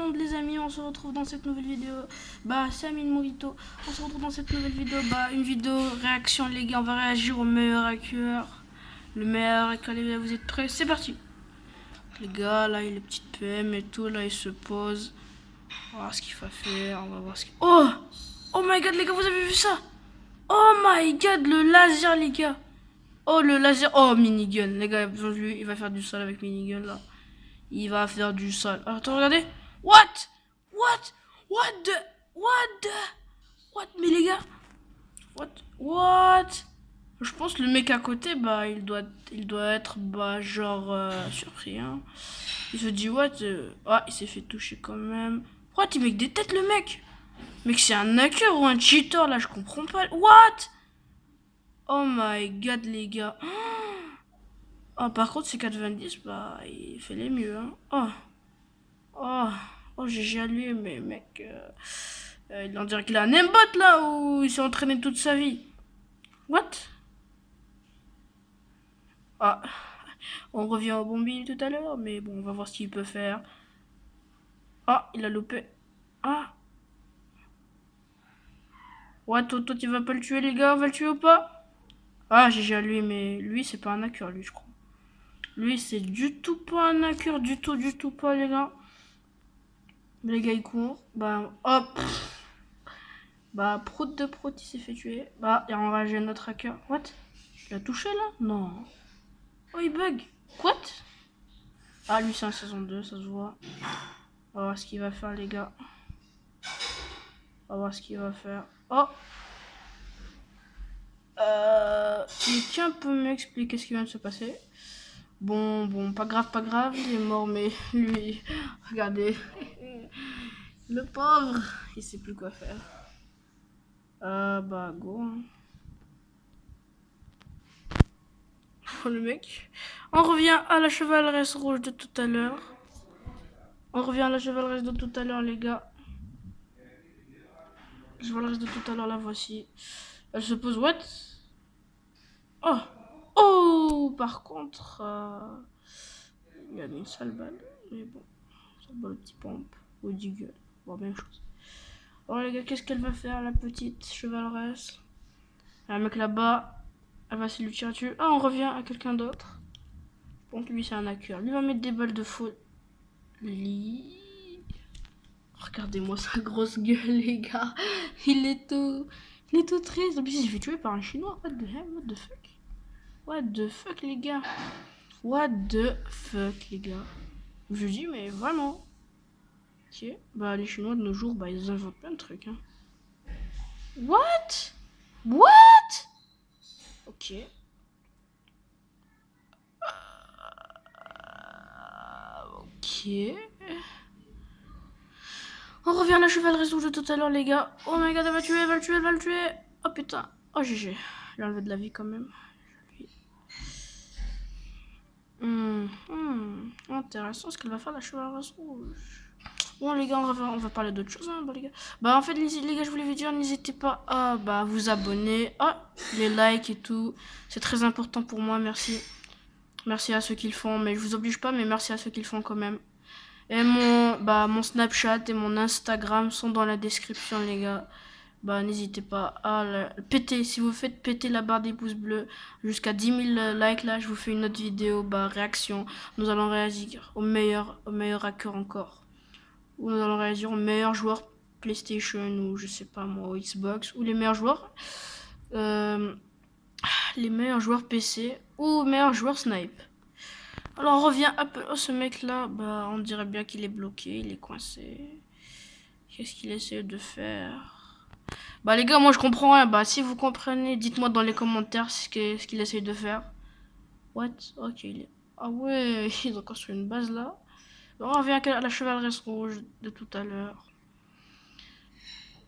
monde les amis, on se retrouve dans cette nouvelle vidéo. C'est Amine Morito. On se retrouve dans cette nouvelle vidéo. Une vidéo réaction les gars, on va réagir au meilleur hacker. Le meilleur hacker les gars, vous êtes prêts? C'est parti. Les gars, là il y a les petites PM et tout, là il se pose. On va voir ce qu'il va faire, on va voir ce qu'il... Oh! Oh my god les gars, vous avez vu ça? Oh my god, le laser les gars. Oh le laser, oh minigun, les gars, il va faire du sale avec minigun là. Il va faire du sale. Attends, regardez. What? What? What the? What the? What? Mais les gars. What? Je pense que le mec à côté, il doit être, surpris, hein. Il se dit, what? Ah, il s'est fait toucher quand même. What? Il met des têtes, le mec. Mec, c'est un hacker ou un cheater, là, je comprends pas. What? Oh my god, les gars. Oh, par contre, c'est 4,20, il fait les mieux, hein. Oh, GG à lui, mais mec, on dirait qu'il a un aimbot là, où il s'est entraîné toute sa vie. What? Ah, on revient au bombi tout à l'heure, mais bon, on va voir ce qu'il peut faire. Ah, il a loupé. Ah. What, toi, tu vas pas le tuer, les gars, on va le tuer ou pas? Ah, GG à lui, mais lui, c'est pas un hacker, lui, je crois. Lui, c'est du tout pas un hacker, du tout pas, les gars. Les gars, ils courent. Hop. Prout de prout, il s'est fait tuer. Il a enragé notre hacker. What? Il a touché là? Non. Oh, il bug. What? Ah, lui, c'est un saison 2, ça se voit. On va voir ce qu'il va faire, les gars. On va voir ce qu'il va faire. Oh! Quelqu'un peut m'expliquer ce qui vient de se passer? Bon, pas grave, il est mort, mais lui, regardez. Le pauvre, il sait plus quoi faire. Go. Hein. Oh, le mec. On revient à la chevaleresse rouge de tout à l'heure. Les gars. La chevaleresse de tout à l'heure, la voici. Elle se pose, what? Oh, par contre, il a mis une sale balle. Mais bon, sale balle au petit pompe, au digger. Bon, même chose. Alors les gars, qu'est-ce qu'elle va faire, la petite chevaleresse? Il y a un mec là-bas. Elle va essayer de lui tirer dessus. Ah, on revient à quelqu'un d'autre. Bon, lui, c'est un hacker. Lui va mettre des balles de folie. Regardez-moi sa grosse gueule, les gars. Il est tout triste. En plus, il s'est fait tuer par un chinois. What the hell? What the fuck, les gars? Je dis, mais vraiment. Ok. Les Chinois de nos jours, ils inventent plein de trucs, hein. What? Ok. Ok. On revient à la chevalerie rouge de tout à l'heure, les gars. Oh my god, elle va le tuer. Oh putain. Oh GG. Il a enlevé de la vie quand même. Intéressant ce qu'elle va faire, la chevalerie rouge. Bon les gars, on va parler d'autre chose, hein, les gars. En fait les gars, je voulais vous dire, n'hésitez pas à vous abonner, les likes et tout. C'est très important pour moi, merci. Merci à ceux qui le font, mais je vous oblige pas, mais merci à ceux qui le font quand même. Et mon Snapchat et mon Instagram sont dans la description, les gars. N'hésitez pas à péter. Si vous faites péter la barre des pouces bleus jusqu'à 10 000 likes, là, je vous fais une autre vidéo, réaction. Nous allons réagir au meilleur hacker encore. Ou nous allons réagir aux meilleurs joueurs PlayStation ou je sais pas moi, Xbox. Ou les meilleurs joueurs PC ou meilleurs joueurs snipe. Alors on revient un peu. Oh, ce mec là, on dirait bien qu'il est bloqué, il est coincé. Qu'est-ce qu'il essaie de faire? Les gars, moi je comprends rien. Si vous comprenez, dites-moi dans les commentaires ce qu'il essaie de faire. What? Ok, ah ouais, ils ont construit une base là. On revient à la chevaleresse rouge de tout à l'heure.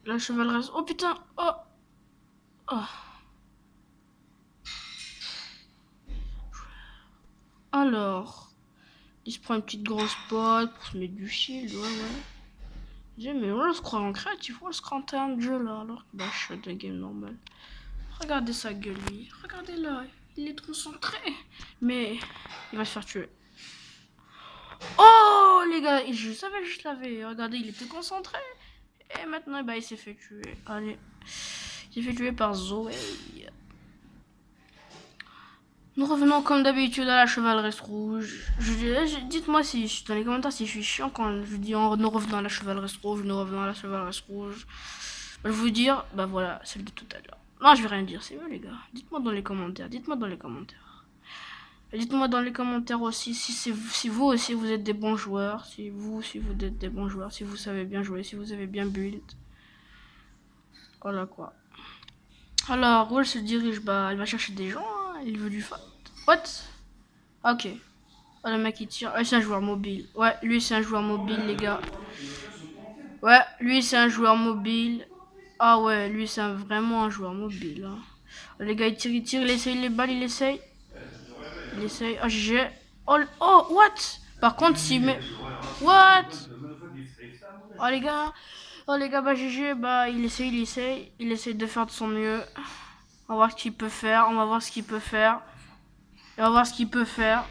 La chevaleresse. Oh putain! Oh! Alors, il se prend une petite grosse pote pour se mettre du shield, ouais. Mais on se croit en créatif, on se croit en terrain de jeu là, alors que je suis de game normal. Regardez sa gueule, lui. Regardez là, il est concentré. Mais il va se faire tuer. Oh les gars, je savais que je l'avais. Regardez, il était concentré. Et maintenant, bah, il s'est fait tuer. Allez. Il s'est fait tuer par Zoé. Nous revenons comme d'habitude à la chevaleresse rouge. Dites-moi si dans les commentaires si je suis chiant quand je dis nous revenons à la chevaleresse rouge, nous revenons à la chevaleresse rouge. Je vais vous dire, bah voilà, celle de tout à l'heure. Non, je vais rien dire, c'est mieux les gars. Dites-moi dans les commentaires, dites-moi dans les commentaires. Et dites-moi dans les commentaires aussi si vous aussi vous êtes des bons joueurs, si vous êtes des bons joueurs, si vous savez bien jouer, si vous avez bien build. Voilà quoi. Alors, Roll se dirige, bah elle va chercher des gens, hein. Il veut du fight. What? Ok. Oh, le mec il tire. C'est un joueur mobile. Ouais, lui c'est un joueur mobile, les gars. Ouais, lui c'est un joueur mobile. Ah ouais, lui c'est vraiment un joueur mobile. Hein. Les gars, il tire, il essaye les balles, il essaye. Il essaye. Oh, GG. Oh, oh, what? Par contre, s'il met. What? Oh, les gars. Oh, les gars, bah, GG, bah, il essaye, il essaye. Il essaye de faire de son mieux. On va voir ce qu'il peut faire. On va voir ce qu'il peut faire. Et on va voir ce qu'il peut faire.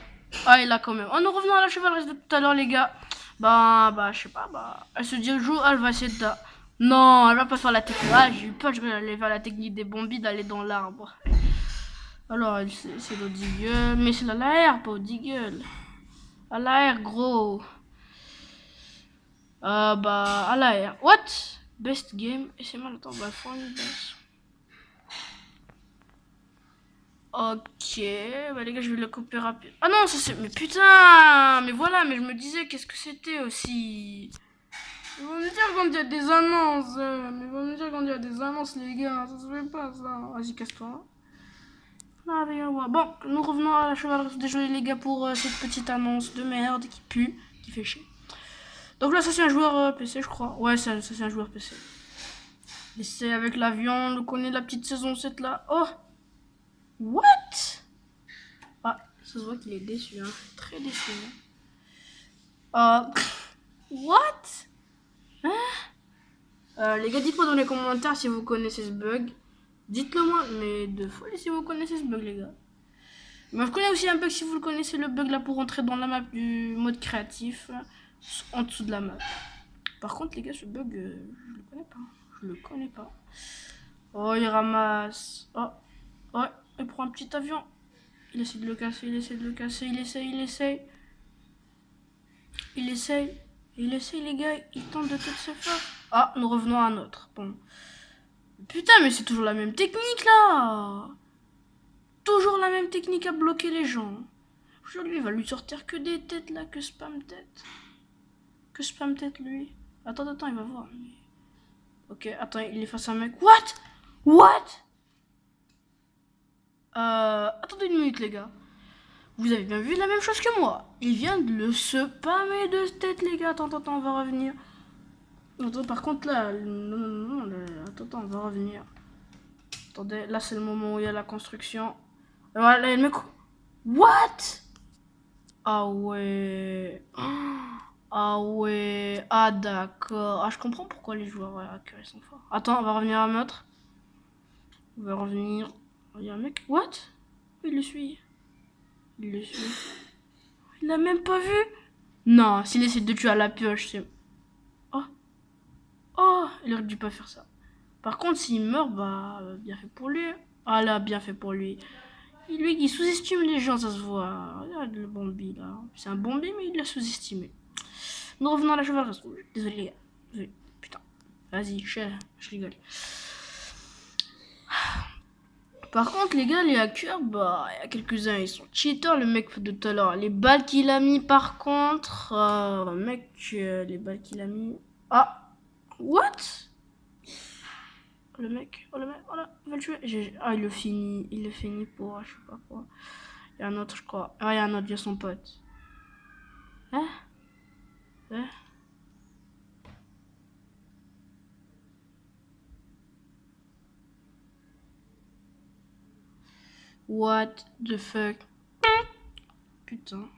Ah, il a quand même. Oh, nous revenons à la chevaleresse de tout à l'heure, les gars. Bah, je sais pas, bah. Elle se dirige où? Elle va essayer de. Non, elle va pas faire la technique. Ah, j'ai eu peur, je vais aller faire la technique des bombies d'aller dans l'arbre. Alors, c'est le Deagle. Mais c'est à l'air, pas au Deagle. À l'air, gros. Bah, à l'air. What? Best game. Et c'est mal, attends, bah, faut une baisse. Ok, bah les gars, je vais le couper rapide. Ah non, ça c'est. Mais putain! Mais voilà, mais je me disais, qu'est-ce que c'était aussi? Ils vont me dire quand il y a des annonces. Mais ils vont me dire quand il y a des annonces, les gars. Ça se fait pas, ça. Vas-y, casse-toi. Ah, viens voir. Bon, nous revenons à la chevalerie. Désolé, les gars, pour cette petite annonce de merde qui pue, qui fait chier. Donc là, ça c'est un joueur PC, je crois. Ouais, ça c'est un joueur PC. Et c'est avec l'avion, on connaît la petite saison 7 là. Oh! What? Ah, ça se voit qu'il est déçu, hein. Très déçu. What? Hein? Les gars, dites-moi dans les commentaires si vous connaissez ce bug. Dites-le moi, mais de folie si vous connaissez ce bug, les gars. Mais je connais aussi un bug si vous le connaissez, le bug là pour rentrer dans la map du mode créatif, en dessous de la map. Par contre, les gars, ce bug, je le connais pas. Je le connais pas. Oh, il ramasse. Oh, ouais, il prend un petit avion. Il essaie de le casser, il essaie de le casser, il essaie. Il essaye, les gars, il tente de toutes ses forces. Ah, nous revenons à un autre. Bon. Putain, mais c'est toujours la même technique, là. Toujours la même technique à bloquer les gens. Aujourd'hui, il va lui sortir que des têtes, là, que spam tête. Que spam tête, lui. Attends, il va voir. Ok, attends, il est face à un mec. What? Attendez une minute, les gars. Vous avez bien vu la même chose que moi. Il vient de le spammer de tête, les gars. Attends, on va revenir. Attends, par contre, là... Non, attends, on va revenir. Attendez, là, c'est le moment où il y a la construction. Voilà, là, le mec... What? Ah ouais... Ah ouais... Ah d'accord. Ah, je comprends pourquoi les joueurs hackers sont forts. Attends, on va revenir à un autre. On va revenir... Il y a un mec... What? Il le suit. Il l'a même pas vu. Non, s'il essaie de tuer à la pioche, c'est... Oh, il aurait dû pas faire ça. Par contre, s'il meurt, bah, bien fait pour lui. Ah là, bien fait pour lui. Lui qui sous-estime les gens, ça se voit. Regarde le Bambi, là. C'est un Bambi, mais il l'a sous-estimé. Nous revenons à la chevalerie rouge. Désolé, les gars. Désolé. Putain. Vas-y, je rigole. Par contre, les gars, les hackers, bah, il y a quelques-uns, ils sont cheaters, le mec de tout à l'heure. Les balles qu'il a mis, par contre, les balles qu'il a mis... Ah, what? Le mec, oh là, il va le tuer. Ah, il le finit pour, je sais pas quoi. Il y a un autre, je crois. Ah, il y a un autre, il y a son pote. Hein? What the fuck? Putain.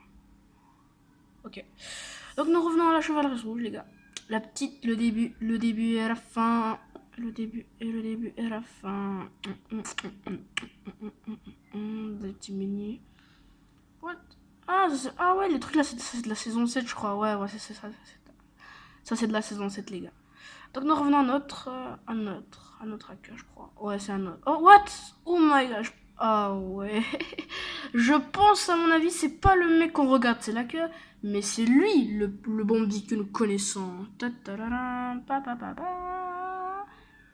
Ok. Donc nous revenons à la chevalerie rouge, les gars. La petite, le début et la fin. Le début et la fin. Des petits menus. What? Ah ouais, les trucs là, c'est de la saison 7, je crois. Ouais, c'est ça. Ça, c'est de la saison 7, les gars. Donc, nous revenons à notre hacker, je crois. Ouais, c'est un autre. Oh, what? Oh my gosh. Ah ouais. Je pense, à mon avis, c'est pas le mec qu'on regarde, c'est l'hacker. Mais c'est lui, le bandit que nous connaissons.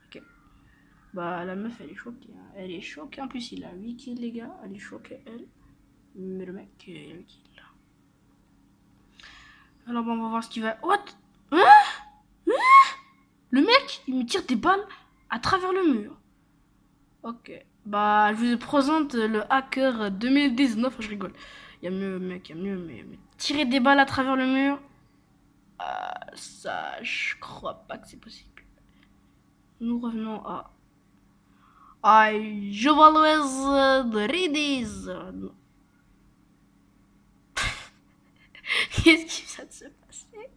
Ok. Bah, la meuf, elle est choquée. Hein. Elle est choquée. En plus, il a 8 kills, les gars. Elle est choquée, elle. Mais le mec, il a 8 kills. Alors, bon, on va voir ce qu'il va... What? Hein? Le mec, il me tire des balles à travers le mur. Ok. Bah, je vous présente le hacker 2019. Je rigole. Il y a mieux, mec, il y a mieux. Mais tirer des balles à travers le mur, ça, je crois pas que c'est possible. Nous revenons à... I always read this. Qu'est-ce qui vient de se passer?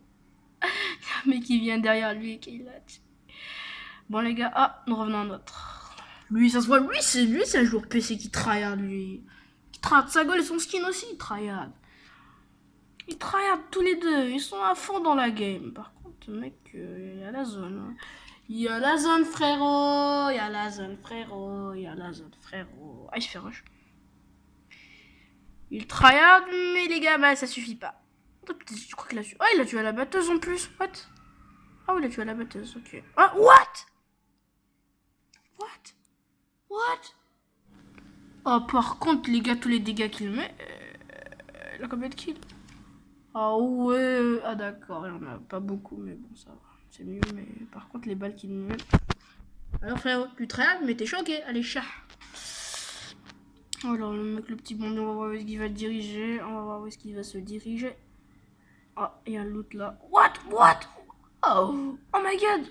Un mec qui vient derrière lui et qui l'a tué. Bon les gars, nous revenons à notre. Lui, ça se voit, c'est un joueur PC qui tryhard lui. Qui tryhard sa gueule et son skin aussi, il tryhard. Ils tryhard tous les deux, ils sont à fond dans la game. Par contre, mec, il y a la zone. Hein. Il y a la zone frérot, il y a la zone frérot, il y a la zone frérot. Ah, il se fait rush. Il tryhard, mais les gars, bah ça suffit pas. Je crois qu'il a tué. Ah, il a tué à la batteuse en plus. What? Ah oui, il a tué à la batteuse, ok. Ah, what? Oh, par contre, les gars, tous les dégâts qu'il met, il a combien de kills? Ah ouais, ah d'accord, il en a pas beaucoup, mais bon, ça va. C'est mieux, mais par contre, les balles qu'il me met. Alors, frérot, tu trahis, mais t'es choqué. Allez, chat. Alors, le mec, le petit bandit, on va voir où est-ce qu'il va diriger. On va voir où est-ce qu'il va se diriger. Ah, il y a l'autre là. What? Oh my god!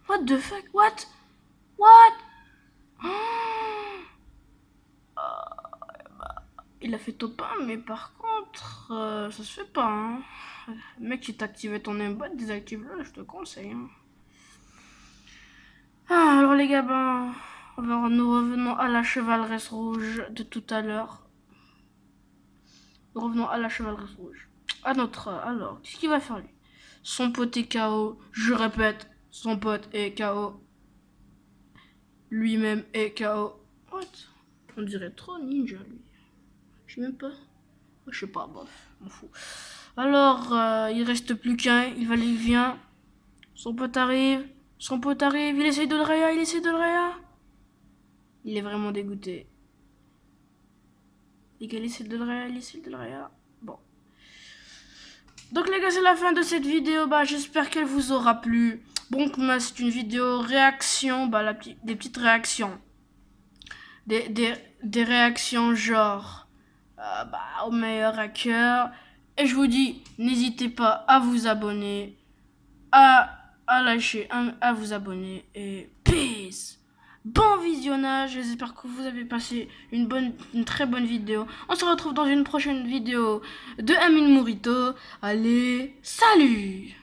What the fuck? What? Il a fait top 1, mais par contre, ça se fait pas. Hein. Mec, si t'activais ton aimbot, désactive-le, je te conseille. Hein. Ah, alors les gars, nous revenons à la chevaleresse rouge de tout à l'heure. Nous revenons à la chevaleresse rouge. Alors, qu'est-ce qu'il va faire lui? Son pote est KO. Je répète, son pote est KO. Lui-même est KO. What? On dirait trop ninja lui. Je sais même pas. Je sais pas, bof, m'en fous. Alors, il reste plus qu'un. Il vient. Son pote arrive. Il essaye de le réa. Il est vraiment dégoûté. Les gars, il essaie de le réa. Bon. Donc les gars, c'est la fin de cette vidéo. J'espère qu'elle vous aura plu. Bon, c'est une vidéo réaction. Des petites réactions. Des réactions genre... au meilleur hacker. Et je vous dis, n'hésitez pas à vous abonner. À lâcher, à vous abonner. Et peace! Bon visionnage, j'espère que vous avez passé une très bonne vidéo. On se retrouve dans une prochaine vidéo de Amine Mourito. Allez, salut!